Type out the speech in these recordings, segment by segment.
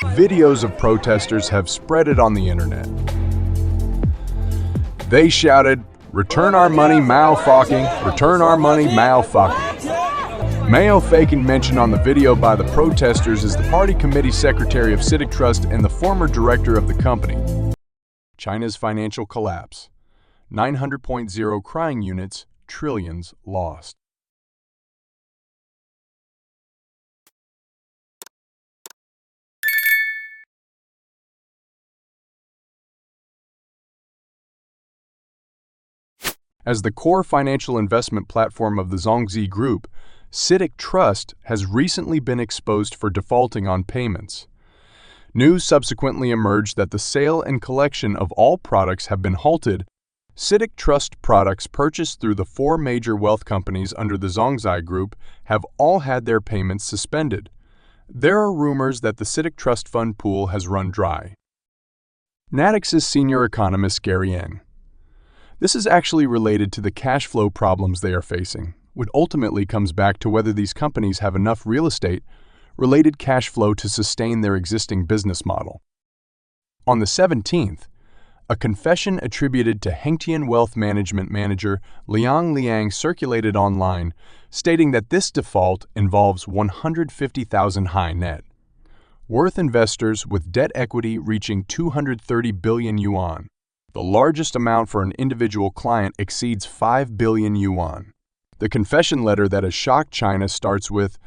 videos of protesters have spread it on the internet. They shouted, "Return our money, Mao fucking! Return our money, Mao fucking!" Mao faking mentioned on the video by the protesters is the party committee secretary of CITIC Trust and the former director of the company. China's financial collapse. 900.0 crying units, trillions lost. As the core financial investment platform of the Zongzi Group, CITIC Trust has recently been exposed for defaulting on payments. News subsequently emerged that the sale and collection of all products have been halted. CITIC Trust products purchased through the four major wealth companies under the Zongzi Group have all had their payments suspended. There are rumors that the CITIC Trust fund pool has run dry. Natix's senior economist Xi'an. This is actually related to the cash flow problems they are facing, which ultimately comes back to whether these companies have enough real estate-related cash flow to sustain their existing business model. On the 17th, a confession attributed to Xi'an wealth management manager Liang circulated online, stating that this default involves 150,000 high net worth investors with debt equity reaching 230 billion yuan. The largest amount for an individual client exceeds 5 billion yuan. The confession letter that has shocked China starts with,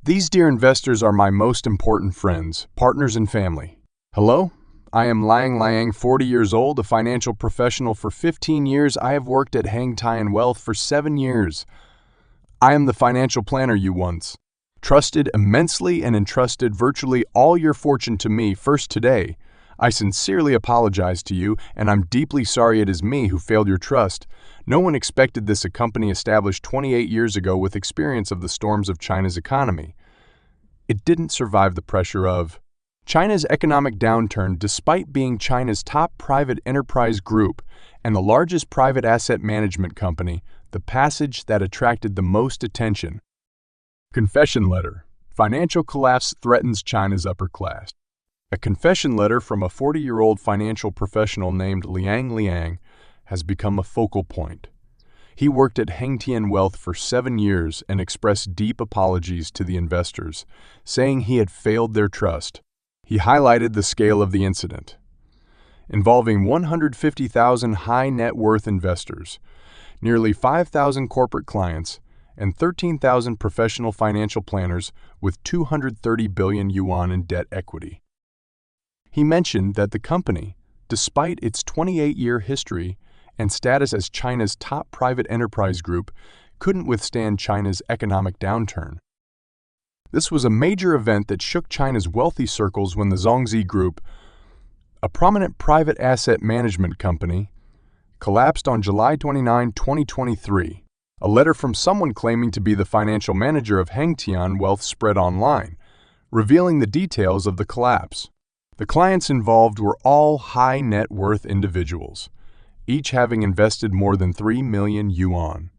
"These dear investors are my most important friends, partners and family. Hello, I am Liang, 40 years old, a financial professional for 15 years. I have worked at Xi'an Wealth for 7 years. I am the financial planner you once trusted immensely and entrusted virtually all your fortune to me first today. I sincerely apologize to you, and I'm deeply sorry it is me who failed your trust. No one expected this, a company established 28 years ago with experience of the storms of China's economy. It didn't survive the pressure of China's economic downturn despite being China's top private enterprise group and the largest private asset management company, the passage that attracted the most attention. Confession letter. Financial collapse threatens China's upper class. A confession letter from a 40-year-old financial professional named Liang has become a focal point. He worked at Xi'an Wealth for 7 years and expressed deep apologies to the investors, saying he had failed their trust. He highlighted the scale of the incident, involving 150,000 high net worth investors, nearly 5,000 corporate clients, and 13,000 professional financial planners with 230 billion yuan in debt equity. He mentioned that the company, despite its 28-year history and status as China's top private enterprise group, couldn't withstand China's economic downturn. This was a major event that shook China's wealthy circles when the Zongzi Group, a prominent private asset management company, collapsed on July 29, 2023. A letter from someone claiming to be the financial manager of Xi'an Wealth spread online, revealing the details of the collapse. The clients involved were all high net worth individuals, each having invested more than 3 million yuan,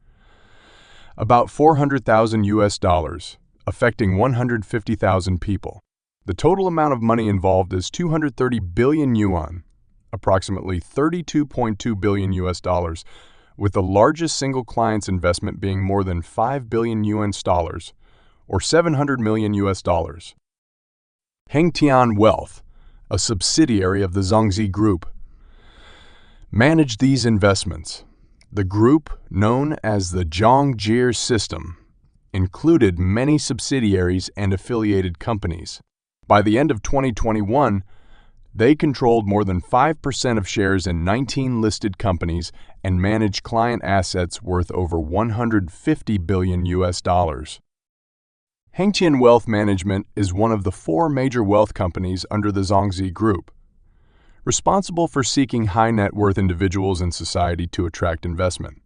about $400,000, affecting 150,000 people. The total amount of money involved is 230 billion yuan, approximately $32.2 billion, with the largest single client's investment being more than 5 billion yuan dollars, or $700 million. Xi'an Wealth, a subsidiary of the Zongzi Group, managed these investments. The group, known as the Zongzi system, included many subsidiaries and affiliated companies. By the end of 2021, they controlled more than 5% of shares in 19 listed companies and managed client assets worth over 150 billion dollars. Xi'an Wealth Management is one of the 4 major wealth companies under the Zongzi Group, responsible for seeking high net worth individuals in society to attract investment.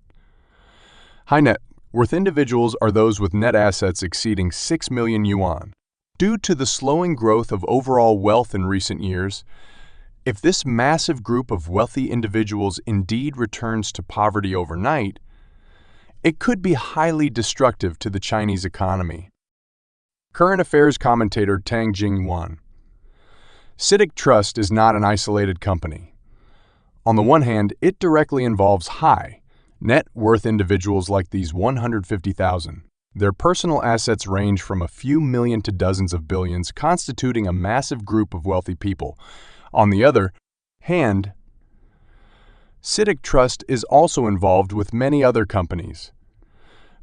High net worth individuals are those with net assets exceeding 6 million yuan. Due to the slowing growth of overall wealth in recent years, if this massive group of wealthy individuals indeed returns to poverty overnight, it could be highly destructive to the Chinese economy. Current affairs commentator Tang Jingyuan. CITIC Trust is not an isolated company. On the one hand, it directly involves high net worth individuals like these 150,000. Their personal assets range from a few million to dozens of billions, constituting a massive group of wealthy people. On the other hand, CITIC Trust is also involved with many other companies.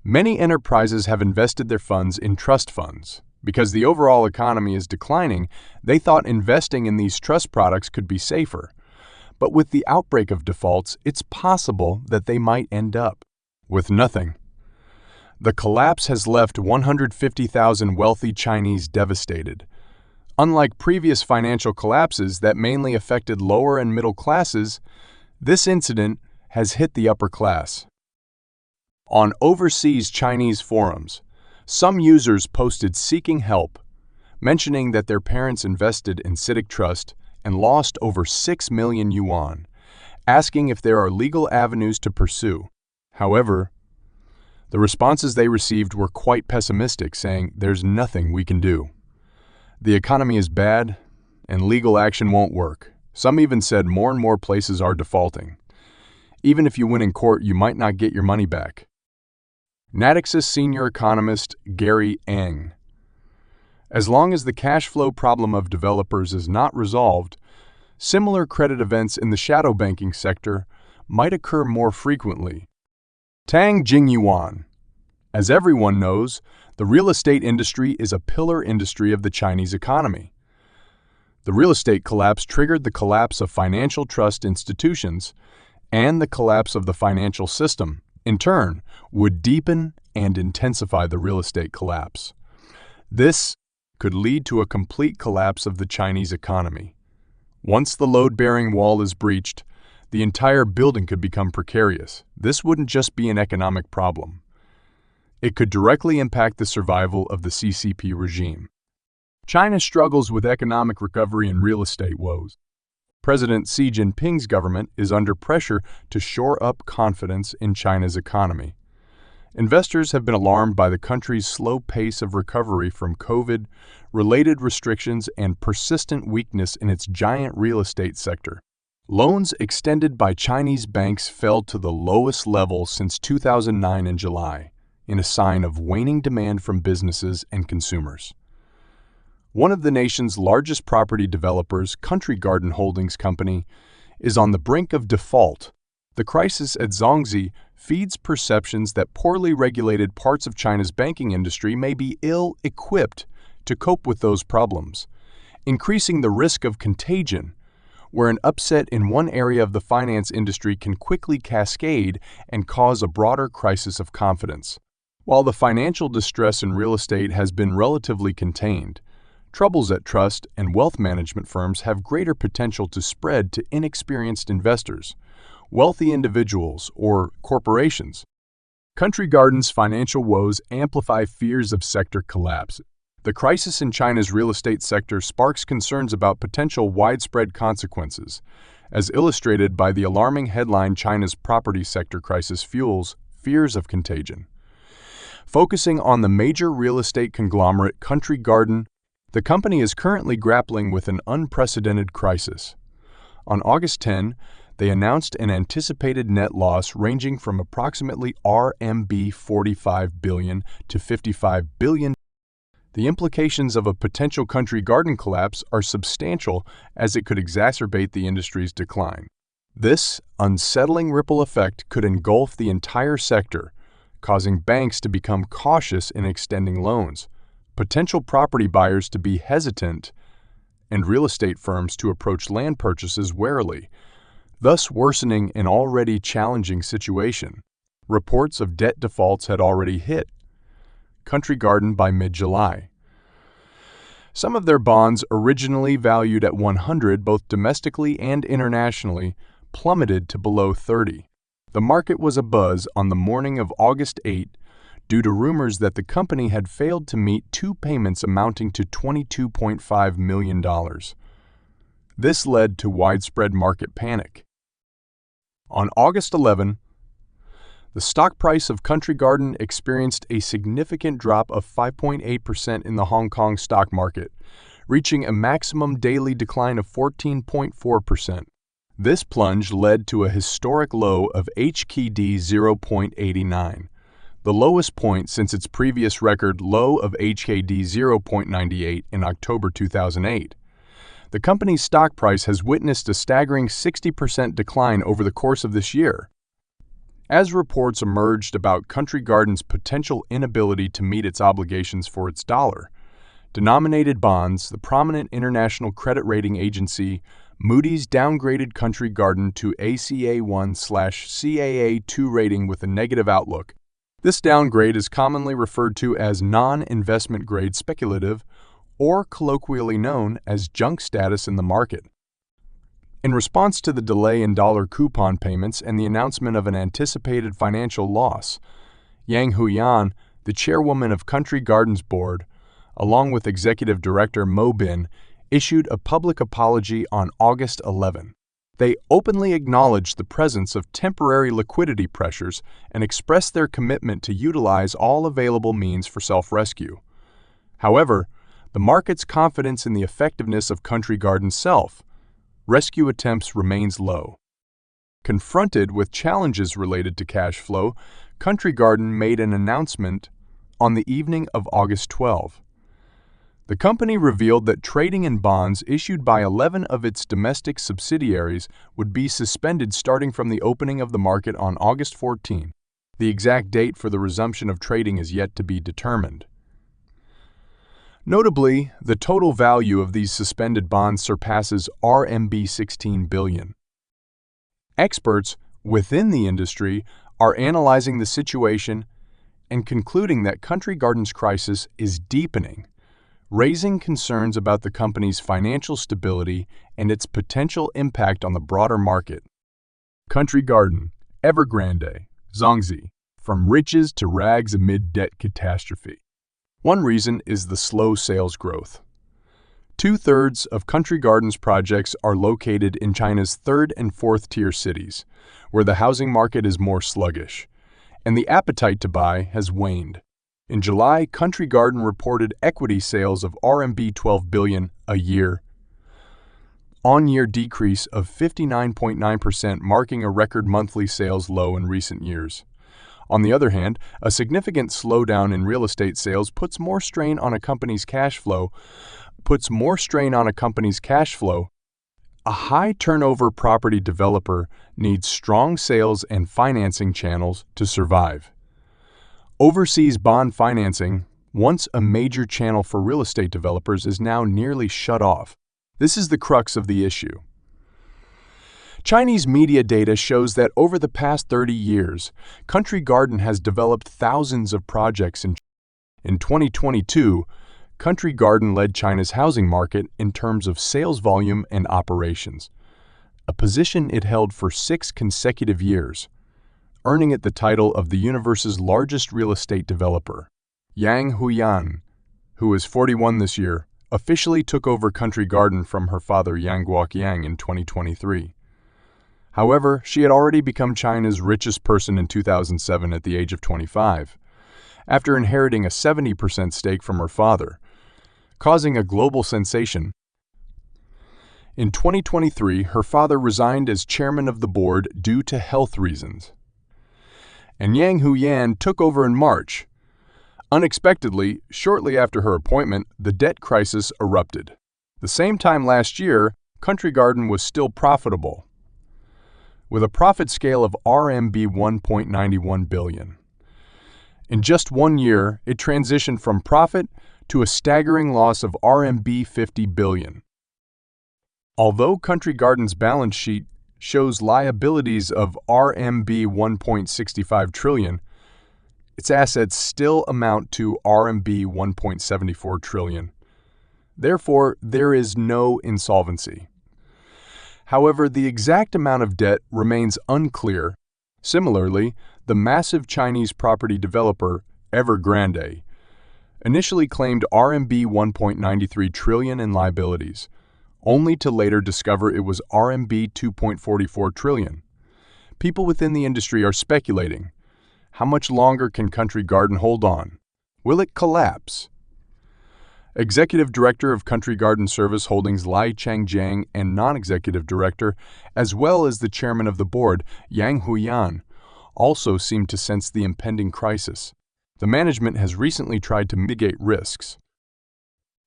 Many enterprises have invested their funds in trust funds. Because the overall economy is declining, they thought investing in these trust products could be safer. But with the outbreak of defaults, it's possible that they might end up with nothing. The collapse has left 150,000 wealthy Chinese devastated. Unlike previous financial collapses that mainly affected lower and middle classes, this incident has hit the upper class. On overseas Chinese forums, some users posted seeking help, mentioning that their parents invested in CITIC Trust and lost over 6 million yuan, asking if there are legal avenues to pursue. However, the responses they received were quite pessimistic, saying there's nothing we can do. The economy is bad, and legal action won't work. Some even said more and more places are defaulting. Even if you win in court, you might not get your money back. Natixis senior economist Gary Ng. As long as the cash flow problem of developers is not resolved, similar credit events in the shadow banking sector might occur more frequently. Tang Jingyuan. As everyone knows, the real estate industry is a pillar industry of the Chinese economy. The real estate collapse triggered the collapse of financial trust institutions, and the collapse of the financial system, in turn, would deepen and intensify the real estate collapse. This could lead to a complete collapse of the Chinese economy. Once the load-bearing wall is breached, the entire building could become precarious. This wouldn't just be an economic problem. It could directly impact the survival of the CCP regime. China struggles with economic recovery and real estate woes. President Xi Jinping's government is under pressure to shore up confidence in China's economy. Investors have been alarmed by the country's slow pace of recovery from COVID-related restrictions and persistent weakness in its giant real estate sector. Loans extended by Chinese banks fell to the lowest level since 2009 in July, in a sign of waning demand from businesses and consumers. One of the nation's largest property developers, Country Garden Holdings Company, is on the brink of default. The crisis at Zongzi feeds perceptions that poorly regulated parts of China's banking industry may be ill-equipped to cope with those problems, increasing the risk of contagion, where an upset in one area of the finance industry can quickly cascade and cause a broader crisis of confidence. While the financial distress in real estate has been relatively contained, troubles at trust and wealth management firms have greater potential to spread to inexperienced investors, wealthy individuals, or corporations. Country Garden's financial woes amplify fears of sector collapse. The crisis in China's real estate sector sparks concerns about potential widespread consequences, as illustrated by the alarming headline "China's property sector crisis fuels fears of contagion." Focusing on the major real estate conglomerate Country Garden, the company is currently grappling with an unprecedented crisis. On August 10, they announced an anticipated net loss ranging from approximately RMB 45 billion to 55 billion. The implications of a potential Country Garden collapse are substantial, as it could exacerbate the industry's decline. This unsettling ripple effect could engulf the entire sector, causing banks to become cautious in extending loans, potential property buyers to be hesitant, and real estate firms to approach land purchases warily, thus worsening an already challenging situation. Reports of debt defaults had already hit Country Garden by mid-July. Some of their bonds, originally valued at 100 both domestically and internationally, plummeted to below 30. The market was abuzz on the morning of August 8 due to rumors that the company had failed to meet two payments amounting to $22.5 million. This led to widespread market panic. On August 11, The stock price of Country Garden experienced a significant drop of 5.8% in the Hong Kong stock market, reaching a maximum daily decline of 14.4%. This plunge led to a historic low of HKD 0.89, the lowest point since its previous record low of HKD 0.98 in October 2008. The company's stock price has witnessed a staggering 60% decline over the course of this year. As reports emerged about Country Garden's potential inability to meet its obligations for its dollar-denominated bonds, the prominent international credit rating agency Moody's downgraded Country Garden to ACA1/CAA2 rating with a negative outlook. This downgrade is commonly referred to as non-investment grade speculative, or colloquially known as junk status in the market. In response to the delay in dollar coupon payments and the announcement of an anticipated financial loss, Yang Huyan, the chairwoman of Country Garden's board, along with executive director Mo Bin, issued a public apology on August 11. They openly acknowledged the presence of temporary liquidity pressures and expressed their commitment to utilize all available means for self-rescue. However, the market's confidence in the effectiveness of Country Garden's self-rescue attempts remains low. Confronted with challenges related to cash flow, Country Garden made an announcement on the evening of August 12. The company revealed that trading in bonds issued by 11 of its domestic subsidiaries would be suspended starting from the opening of the market on August 14. The exact date for the resumption of trading is yet to be determined. Notably, the total value of these suspended bonds surpasses RMB 16 billion. Experts within the industry are analyzing the situation and concluding that Country Garden's crisis is deepening, raising concerns about the company's financial stability and its potential impact on the broader market. Country Garden, Evergrande, Zongzi, from riches to rags amid debt catastrophe. One reason is the slow sales growth. 2/3 of Country Garden's projects are located in China's third and fourth tier cities, where the housing market is more sluggish, and the appetite to buy has waned. In July, Country Garden reported equity sales of RMB 12 billion a year-on-year decrease of 59.9%, marking a record monthly sales low in recent years. On the other hand, a significant slowdown in real estate sales puts more strain on a company's cash flow. A high-turnover property developer needs strong sales and financing channels to survive. Overseas bond financing, once a major channel for real estate developers, is now nearly shut off. This is the crux of the issue. Chinese media data shows that over the past 30 years, Country Garden has developed thousands of projects in 2022, Country Garden led China's housing market in terms of sales volume and operations, a position it held for 6 consecutive years, earning it the title of the universe's largest real estate developer. Yang Huyan, who is 41 this year, officially took over Country Garden from her father Yang Guoqiang in 2023. However, she had already become China's richest person in 2007 at the age of 25, after inheriting a 70% stake from her father, causing a global sensation. In 2023, her father resigned as chairman of the board due to health reasons, and Yang Huyan took over in March. Unexpectedly, shortly after her appointment, the debt crisis erupted. The same time last year, Country Garden was still profitable, with a profit scale of RMB 1.91 billion. In just 1 year, it transitioned from profit to a staggering loss of RMB 50 billion. Although Country Garden's balance sheet shows liabilities of RMB 1.65 trillion, its assets still amount to RMB 1.74 trillion. Therefore, there is no insolvency. However, the exact amount of debt remains unclear. Similarly, the massive Chinese property developer Evergrande initially claimed RMB 1.93 trillion in liabilities, only to later discover it was RMB 2.44 trillion. People within the industry are speculating. How much longer can Country Garden hold on? Will it collapse? Executive Director of Country Garden Service Holdings Lai Changjiang and Non-Executive Director, as well as the Chairman of the Board, Yang Huiyan, also seem to sense the impending crisis. The management has recently tried to mitigate risks.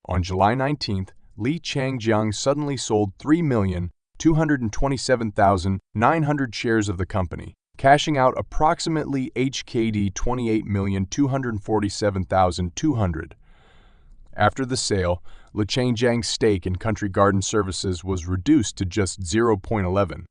On July 19th, Li Changjiang suddenly sold 3,227,900 shares of the company, cashing out approximately HKD 28,247,200. After the sale, Li Changjiang's stake in Country Garden Services was reduced to just 0.11.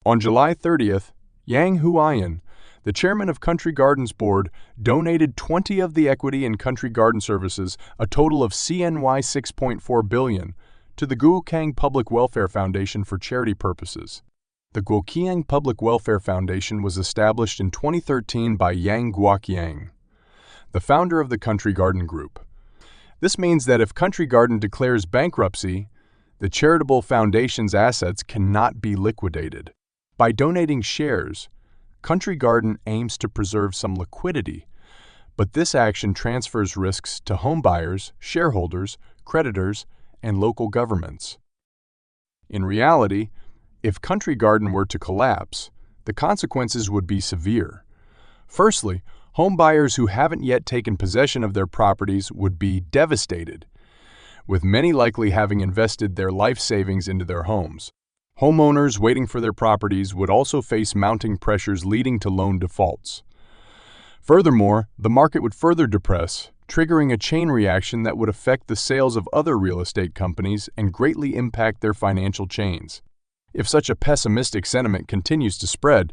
On July 30th, Yang Huiyan, the chairman of Country Garden's board, donated 20 of the equity in Country Garden Services, a total of CNY 6.4 billion, to the Guoqiang Public Welfare Foundation for charity purposes. The Guoqiang Public Welfare Foundation was established in 2013 by Yang Guoqiang, the founder of the Country Garden Group. This means that if Country Garden declares bankruptcy, the charitable foundation's assets cannot be liquidated. By donating shares, Country Garden aims to preserve some liquidity, but this action transfers risks to homebuyers, shareholders, creditors, and local governments. In reality, if Country Garden were to collapse, the consequences would be severe. Firstly, homebuyers who haven't yet taken possession of their properties would be devastated, with many likely having invested their life savings into their homes. Homeowners waiting for their properties would also face mounting pressures leading to loan defaults. Furthermore, the market would further depress, triggering a chain reaction that would affect the sales of other real estate companies and greatly impact their financial chains. If such a pessimistic sentiment continues to spread,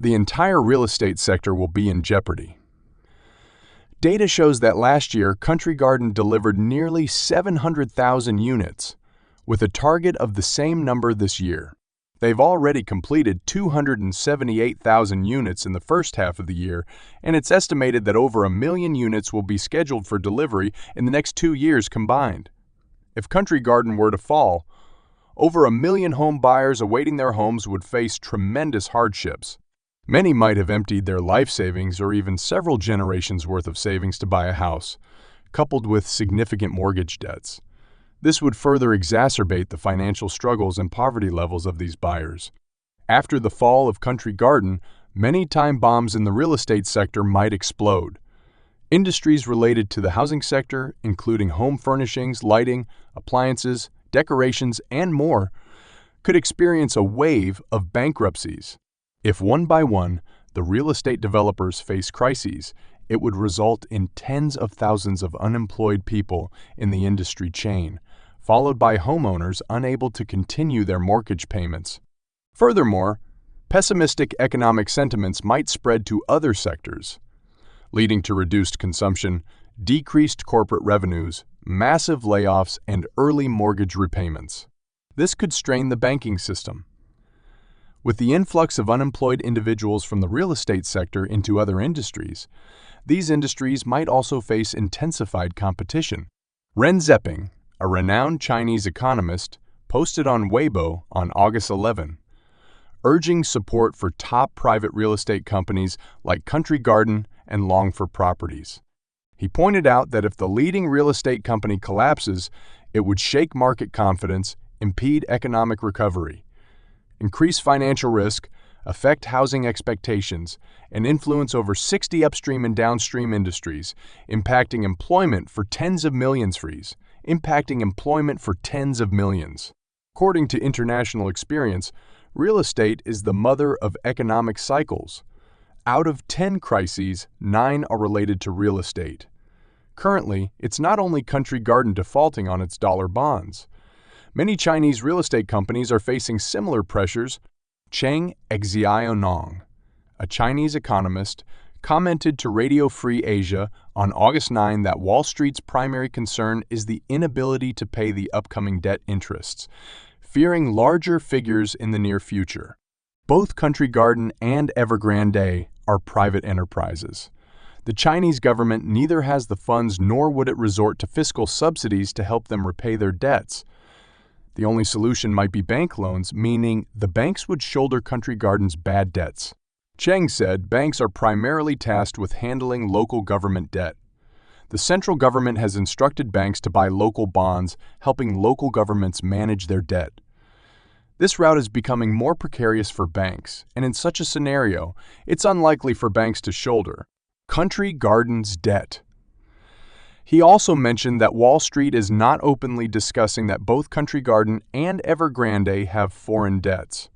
the entire real estate sector will be in jeopardy. Data shows that last year, Country Garden delivered nearly 700,000 units, with a target of the same number this year. They've already completed 278,000 units in the first half of the year, and it's estimated that over 1 million units will be scheduled for delivery in the next 2 years combined. If Country Garden were to fall, over 1 million home buyers awaiting their homes would face tremendous hardships. Many might have emptied their life savings or even several generations' worth of savings to buy a house, coupled with significant mortgage debts. This would further exacerbate the financial struggles and poverty levels of these buyers. After the fall of Country Garden, many time bombs in the real estate sector might explode. Industries related to the housing sector, including home furnishings, lighting, appliances, decorations, and more, could experience a wave of bankruptcies. If one by one, the real estate developers face crises, it would result in tens of thousands of unemployed people in the industry chain, followed by homeowners unable to continue their mortgage payments. Furthermore, pessimistic economic sentiments might spread to other sectors, leading to reduced consumption, decreased corporate revenues, massive layoffs, and early mortgage repayments. This could strain the banking system. With the influx of unemployed individuals from the real estate sector into other industries, these industries might also face intensified competition. Ren Zeping, a renowned Chinese economist, posted on Weibo on August 11, urging support for top private real estate companies like Country Garden and Longfor Properties. He pointed out that if the leading real estate company collapses, it would shake market confidence, impede economic recovery, increase financial risk, affect housing expectations, and influence over 60 upstream and downstream industries, impacting employment for tens of millions. According to international experience, real estate is the mother of economic cycles. Out of 10 crises, 9 are related to real estate. Currently, it's not only Country Garden defaulting on its dollar bonds. Many Chinese real estate companies are facing similar pressures. Cheng Xiaonong, a Chinese economist, commented to Radio Free Asia on August 9 that Wall Street's primary concern is the inability to pay the upcoming debt interests, fearing larger figures in the near future. Both Country Garden and Evergrande are private enterprises. The Chinese government neither has the funds nor would it resort to fiscal subsidies to help them repay their debts. The only solution might be bank loans, meaning the banks would shoulder Country Garden's bad debts. Cheng said banks are primarily tasked with handling local government debt. The central government has instructed banks to buy local bonds, helping local governments manage their debt. This route is becoming more precarious for banks, and in such a scenario, it's unlikely for banks to shoulder Country Garden's debt. He also mentioned that Wall Street is not openly discussing that both Country Garden and Evergrande have foreign debts.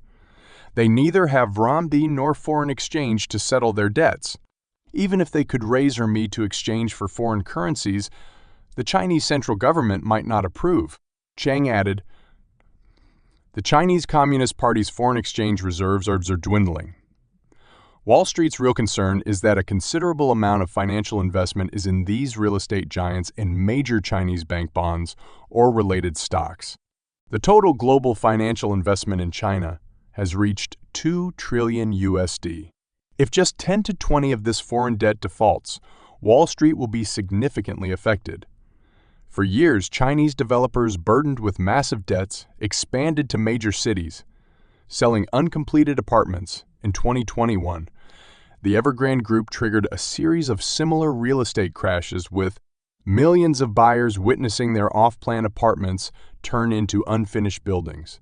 They neither have RMB nor foreign exchange to settle their debts. Even if they could raise RMB to exchange for foreign currencies, the Chinese central government might not approve. Cheng added, "The Chinese Communist Party's foreign exchange reserves are dwindling. Wall Street's real concern is that a considerable amount of financial investment is in these real estate giants and major Chinese bank bonds or related stocks. The total global financial investment in China has reached $2 trillion USD. If just 10 to 20 of this foreign debt defaults, Wall Street will be significantly affected. For years, Chinese developers burdened with massive debts expanded to major cities, selling uncompleted apartments. In 2021, the Evergrande Group triggered a series of similar real estate crashes with millions of buyers witnessing their off-plan apartments turn into unfinished buildings.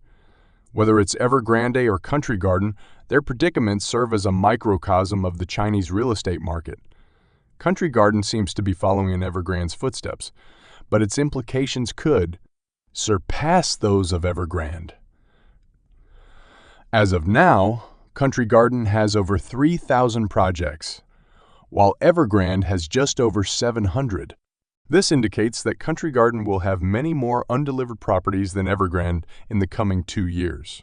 Whether it's Evergrande or Country Garden, their predicaments serve as a microcosm of the Chinese real estate market. Country Garden seems to be following in Evergrande's footsteps, but its implications could surpass those of Evergrande. As of now, Country Garden has over 3,000 projects, while Evergrande has just over 700. This indicates that Country Garden will have many more undelivered properties than Evergrande in the coming 2 years.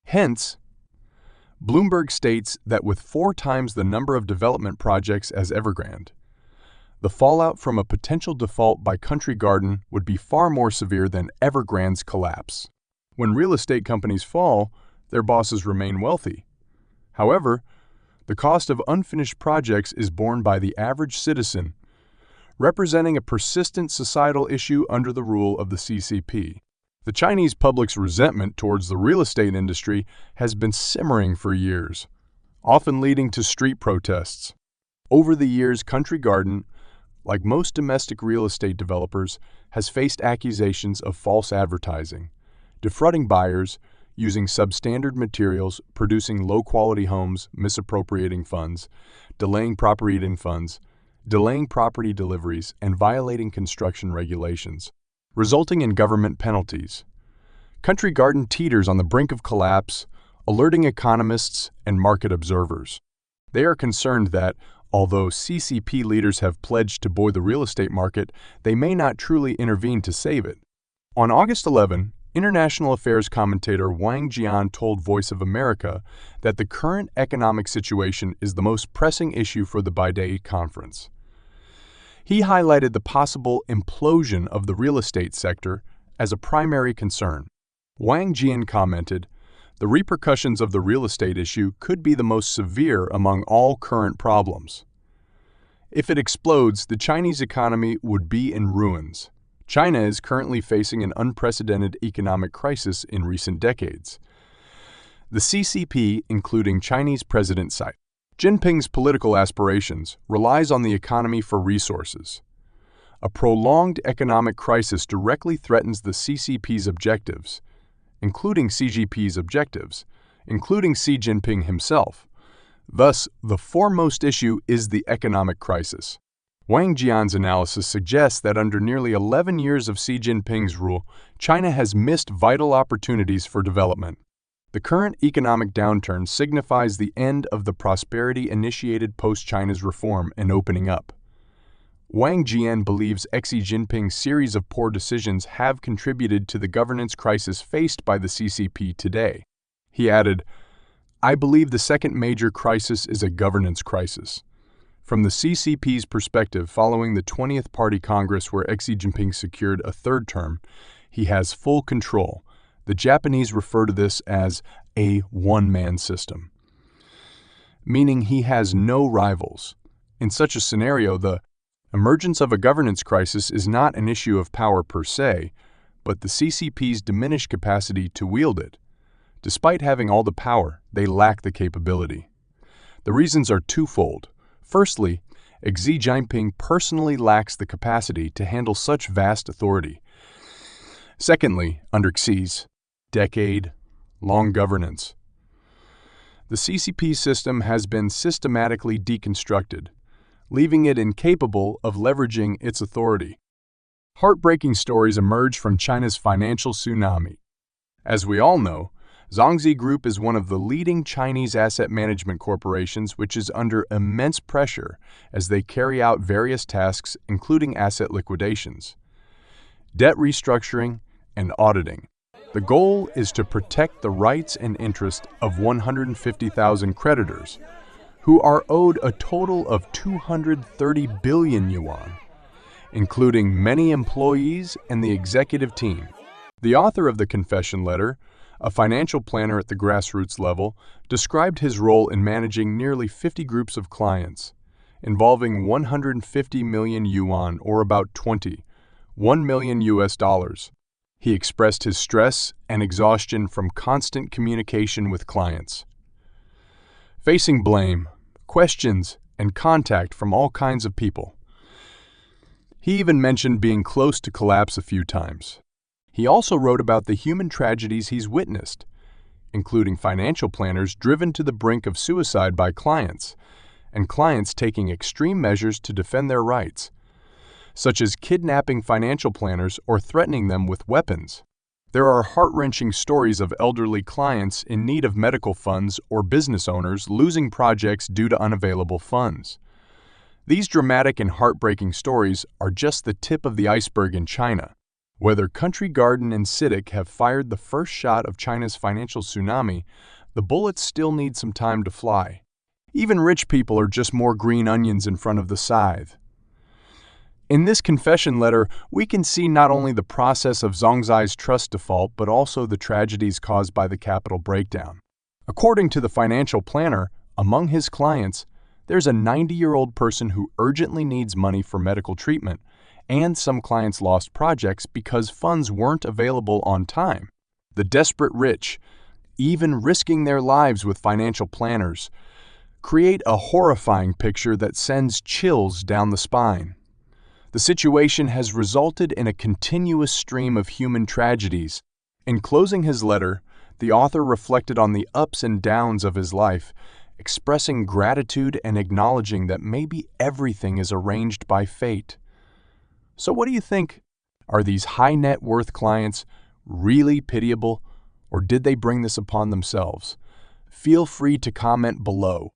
Hence, Bloomberg states that with 4 times the number of development projects as Evergrande, the fallout from a potential default by Country Garden would be far more severe than Evergrande's collapse. When real estate companies fall, their bosses remain wealthy. However, the cost of unfinished projects is borne by the average citizen, representing a persistent societal issue under the rule of the CCP. The Chinese public's resentment towards the real estate industry has been simmering for years, often leading to street protests. Over the years, Country Garden, like most domestic real estate developers, has faced accusations of false advertising, defrauding buyers, using substandard materials, producing low-quality homes, misappropriating funds, delaying property deliveries, and violating construction regulations, resulting in government penalties. Country Garden teeters on the brink of collapse, alerting economists and market observers. They are concerned that, although CCP leaders have pledged to buoy the real estate market, they may not truly intervene to save it. On August 11, international affairs commentator Xi'an told Voice of America that the current economic situation is the most pressing issue for the Bidai conference. He highlighted the possible implosion of the real estate sector as a primary concern. Xi'an commented, "The repercussions of the real estate issue could be the most severe among all current problems. If it explodes, the Chinese economy would be in ruins. China is currently facing an unprecedented economic crisis in recent decades. The CCP, including Chinese President Xi Jinping's political aspirations, relies on the economy for resources. A prolonged economic crisis directly threatens the CCP's objectives, including Xi Jinping himself. Thus, the foremost issue is the economic crisis." Xi'an's analysis suggests that under nearly 11 years of Xi Jinping's rule, China has missed vital opportunities for development. The current economic downturn signifies the end of the prosperity initiated post-China's reform and opening up. Xi'an believes Xi Jinping's series of poor decisions have contributed to the governance crisis faced by the CCP today. He added, "I believe the second major crisis is a governance crisis. From the CCP's perspective, following the 20th Party Congress where Xi Jinping secured a third term, he has full control. The Japanese refer to this as a one-man system, meaning he has no rivals. In such a scenario, the emergence of a governance crisis is not an issue of power per se, but the CCP's diminished capacity to wield it. Despite having all the power, they lack the capability. The reasons are twofold. Firstly, Xi Jinping personally lacks the capacity to handle such vast authority. Secondly, under Xi's decade-long governance, the CCP system has been systematically deconstructed, leaving it incapable of leveraging its authority. Heartbreaking stories emerge from China's financial tsunami. As we all know, Zongzi Group is one of the leading Chinese asset management corporations which is under immense pressure as they carry out various tasks including asset liquidations, debt restructuring, and auditing. The goal is to protect the rights and interests of 150,000 creditors, who are owed a total of 230 billion yuan, including many employees and the executive team. The author of the confession letter, a financial planner at the grassroots level, described his role in managing nearly 50 groups of clients, involving 150 million yuan or about $1 million. He expressed his stress and exhaustion from constant communication with clients, facing blame, questions, and contact from all kinds of people. He even mentioned being close to collapse a few times. He also wrote about the human tragedies he's witnessed, including financial planners driven to the brink of suicide by clients, and clients taking extreme measures to defend their rights, such as kidnapping financial planners or threatening them with weapons. There are heart-wrenching stories of elderly clients in need of medical funds or business owners losing projects due to unavailable funds. These dramatic and heartbreaking stories are just the tip of the iceberg in China. Whether Country Garden and CITIC have fired the first shot of China's financial tsunami, the bullets still need some time to fly. Even rich people are just more green onions in front of the scythe. In this confession letter, we can see not only the process of Zongzi's trust default, but also the tragedies caused by the capital breakdown. According to the financial planner, among his clients, there's a 90-year-old person who urgently needs money for medical treatment, and some clients lost projects because funds weren't available on time. The desperate rich, even risking their lives with financial planners, create a horrifying picture that sends chills down the spine. The situation has resulted in a continuous stream of human tragedies. In closing his letter, the author reflected on the ups and downs of his life, expressing gratitude and acknowledging that maybe everything is arranged by fate. So what do you think? Are these high net worth clients really pitiable, or did they bring this upon themselves? Feel free to comment below.